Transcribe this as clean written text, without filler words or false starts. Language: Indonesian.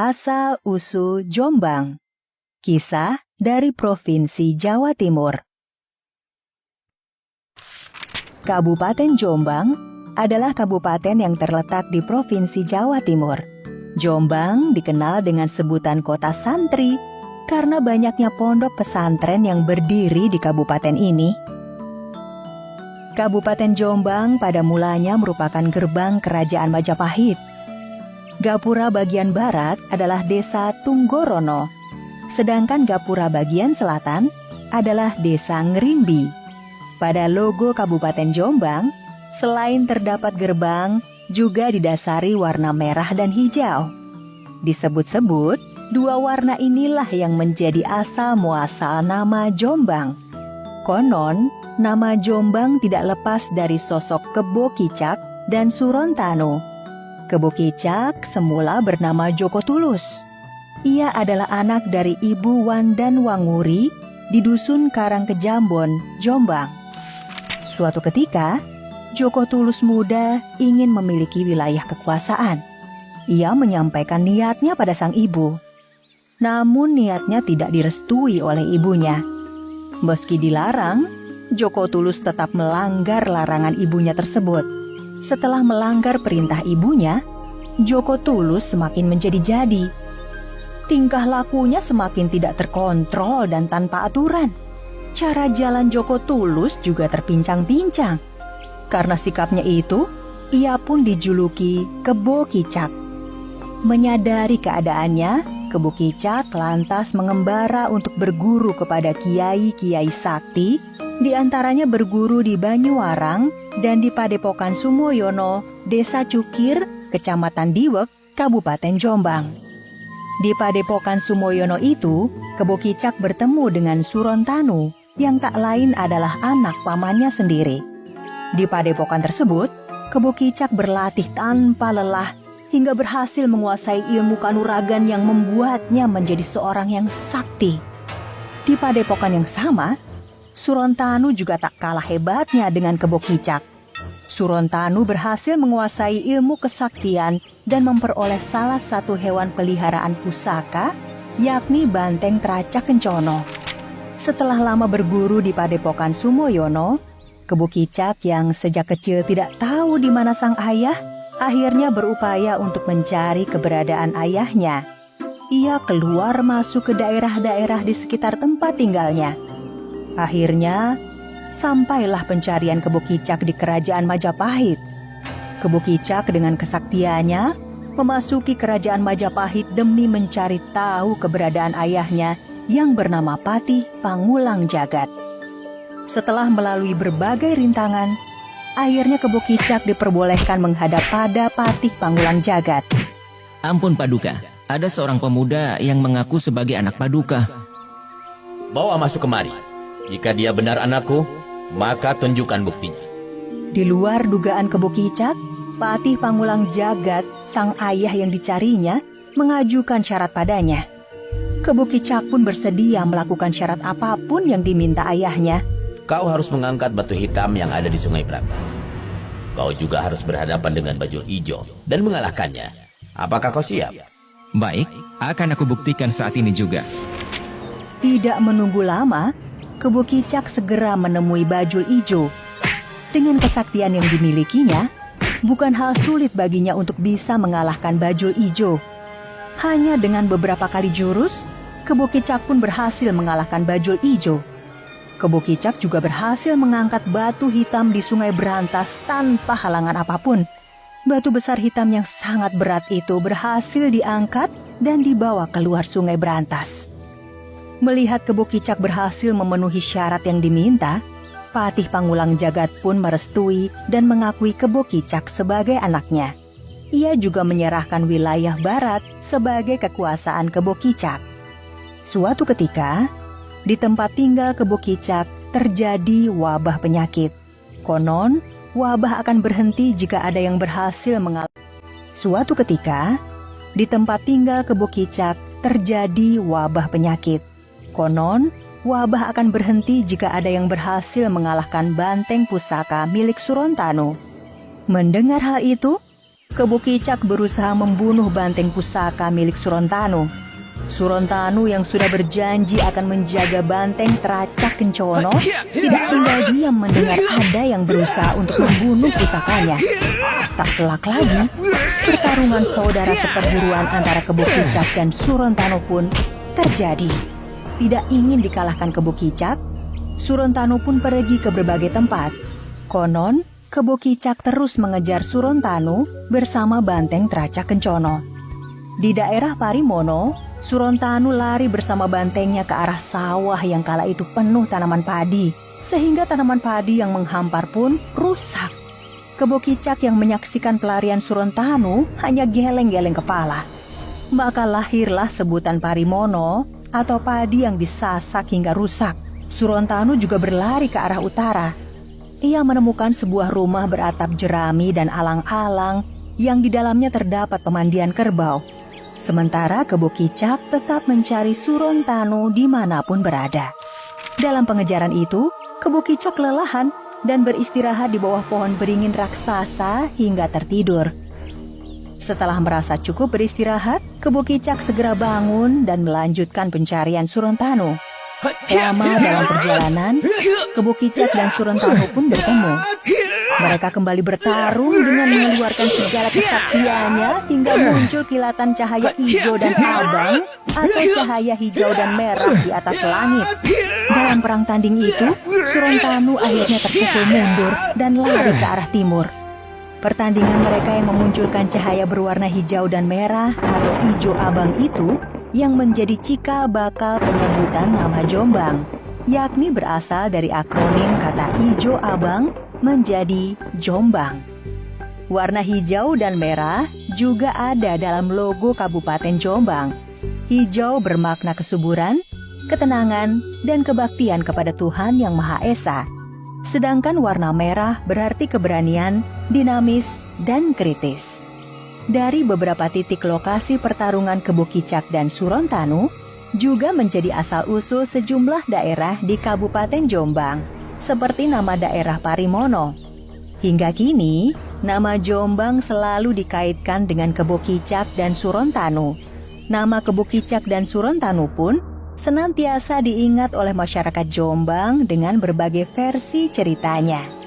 Asal-usul Jombang. Kisah dari Provinsi Jawa Timur. Kabupaten Jombang adalah kabupaten yang terletak di Provinsi Jawa Timur. Jombang dikenal dengan sebutan kota santri karena banyaknya pondok pesantren yang berdiri di kabupaten ini. Kabupaten Jombang pada mulanya merupakan gerbang Kerajaan Majapahit. Gapura bagian barat adalah Desa Tunggorono, sedangkan Gapura bagian selatan adalah Desa Ngerimbi. Pada logo Kabupaten Jombang, selain terdapat gerbang, juga didasari warna merah dan hijau. Disebut-sebut, dua warna inilah yang menjadi asal-muasal nama Jombang. Konon, nama Jombang tidak lepas dari sosok Kebo Kicak dan Surontano. Kebo Kicak semula bernama Joko Tulus. Ia adalah anak dari Ibu Wandan Wanguri di Dusun Karangkejambon, Jombang. Suatu ketika, Joko Tulus muda ingin memiliki wilayah kekuasaan. Ia menyampaikan niatnya pada sang ibu. Namun niatnya tidak direstui oleh ibunya. Meski dilarang, Joko Tulus tetap melanggar larangan ibunya tersebut. Setelah melanggar perintah ibunya, Joko Tulus semakin menjadi-jadi. Tingkah lakunya semakin tidak terkontrol dan tanpa aturan. Cara jalan Joko Tulus juga terpincang-pincang. Karena sikapnya itu, ia pun dijuluki Kebo Kicak. Menyadari keadaannya, Kebo Kicak lantas mengembara untuk berguru kepada kiai-kiai sakti, di antaranya berguru di Banyuwarang dan di Padepokan Sumoyono, Desa Cukir, Kecamatan Diwek, Kabupaten Jombang. Di Padepokan Sumoyono itu, Kebo Kicak bertemu dengan Surontano, yang tak lain adalah anak pamannya sendiri. Di Padepokan tersebut, Kebo Kicak berlatih tanpa lelah hingga berhasil menguasai ilmu kanuragan yang membuatnya menjadi seorang yang sakti. Di Padepokan yang sama, Surontano juga tak kalah hebatnya dengan Kebo Kicak. Surontano berhasil menguasai ilmu kesaktian dan memperoleh salah satu hewan peliharaan pusaka, yakni banteng Tracak Kencono. Setelah lama berguru di Padepokan Sumoyono, Kebo Kicak yang sejak kecil tidak tahu di mana sang ayah, akhirnya berupaya untuk mencari keberadaan ayahnya. Ia keluar masuk ke daerah-daerah di sekitar tempat tinggalnya. Akhirnya, sampailah pencarian Kebo Kicak di Kerajaan Majapahit. Kebo Kicak dengan kesaktiannya memasuki Kerajaan Majapahit demi mencari tahu keberadaan ayahnya yang bernama Patih Pangulang Jagat. Setelah melalui berbagai rintangan, akhirnya Kebo Kicak diperbolehkan menghadap pada Patih Pangulang Jagat. Ampun Paduka, ada seorang pemuda yang mengaku sebagai anak Paduka. Bawa masuk kemari. Jika dia benar anakku, maka tunjukkan buktinya. Di luar dugaan Kebo Kicak, Patih Pangulang Jagat, sang ayah yang dicarinya, mengajukan syarat padanya. Kebo Kicak pun bersedia melakukan syarat apapun yang diminta ayahnya. Kau harus mengangkat batu hitam yang ada di Sungai Berantas. Kau juga harus berhadapan dengan bajul ijo dan mengalahkannya. Apakah kau siap? Baik, akan aku buktikan saat ini juga. Tidak menunggu lama, Kebo Kicak segera menemui bajul ijo. Dengan kesaktian yang dimilikinya, bukan hal sulit baginya untuk bisa mengalahkan bajul ijo. Hanya dengan beberapa kali jurus, Kebo Kicak pun berhasil mengalahkan bajul ijo. Kebo Kicak juga berhasil mengangkat batu hitam di Sungai Berantas tanpa halangan apapun. Batu besar hitam yang sangat berat itu berhasil diangkat dan dibawa keluar Sungai Berantas. Melihat Kebo Kicak berhasil memenuhi syarat yang diminta, Patih Pangulang Jagat pun merestui dan mengakui Kebo Kicak sebagai anaknya. Ia juga menyerahkan wilayah barat sebagai kekuasaan Kebo Kicak. Suatu ketika, di tempat tinggal Kebo Kicak terjadi wabah penyakit. Konon, wabah akan berhenti jika ada yang berhasil Suatu ketika, di tempat tinggal Kebo Kicak terjadi wabah penyakit. Konon, wabah akan berhenti jika ada yang berhasil mengalahkan banteng pusaka milik Surontano. Mendengar hal itu, Kebo Kicak berusaha membunuh banteng pusaka milik Surontanu. Surontanu yang sudah berjanji akan menjaga banteng Tracak Kencono tidak tinggal diam mendengar ada yang berusaha untuk membunuh pusakanya. Tak pelak lagi, pertarungan saudara seperguruan antara Kebo Kicak dan Surontanu pun terjadi. Tidak ingin dikalahkan Kebo Kicak, Surontanu pun pergi ke berbagai tempat. Konon, Kebo Kicak terus mengejar Surontanu bersama banteng Tracak Kencono. Di daerah Parimono, Surontanu lari bersama bantengnya ke arah sawah yang kala itu penuh tanaman padi, sehingga tanaman padi yang menghampar pun rusak. Kebo Kicak yang menyaksikan pelarian Surontanu hanya geleng-geleng kepala. Maka lahirlah sebutan Parimono atau padi yang disasak hingga rusak. Surontanu juga berlari ke arah utara. Ia menemukan sebuah rumah beratap jerami dan alang-alang yang di dalamnya terdapat pemandian kerbau. Sementara Kebo Kicak tetap mencari Surontanu dimanapun berada. Dalam pengejaran itu, Kebo Kicak kelelahan dan beristirahat di bawah pohon beringin raksasa hingga tertidur. Setelah merasa cukup beristirahat, Kebo Kicak segera bangun dan melanjutkan pencarian Surontanu. Lama dalam perjalanan, Kebo Kicak dan Surontanu pun bertemu. Mereka kembali bertarung dengan mengeluarkan segala kesaktiannya hingga muncul kilatan cahaya hijau dan abang atau cahaya hijau dan merah di atas langit. Dalam perang tanding itu, Surontanu akhirnya terpukul mundur dan lari ke arah timur. Pertandingan mereka yang memunculkan cahaya berwarna hijau dan merah atau hijau abang itu yang menjadi cikal bakal penyebutan nama Jombang, yakni berasal dari akronim kata hijau abang menjadi Jombang. Warna hijau dan merah juga ada dalam logo Kabupaten Jombang. Hijau bermakna kesuburan, ketenangan, dan kebaktian kepada Tuhan Yang Maha Esa. Sedangkan warna merah berarti keberanian, dinamis, dan kritis. Dari beberapa titik lokasi pertarungan Kebo Kicak dan Surontanu juga menjadi asal-usul sejumlah daerah di Kabupaten Jombang, seperti nama daerah Parimono. Hingga kini, nama Jombang selalu dikaitkan dengan Kebo Kicak dan Surontanu. Nama Kebo Kicak dan Surontanu pun senantiasa diingat oleh masyarakat Jombang dengan berbagai versi ceritanya.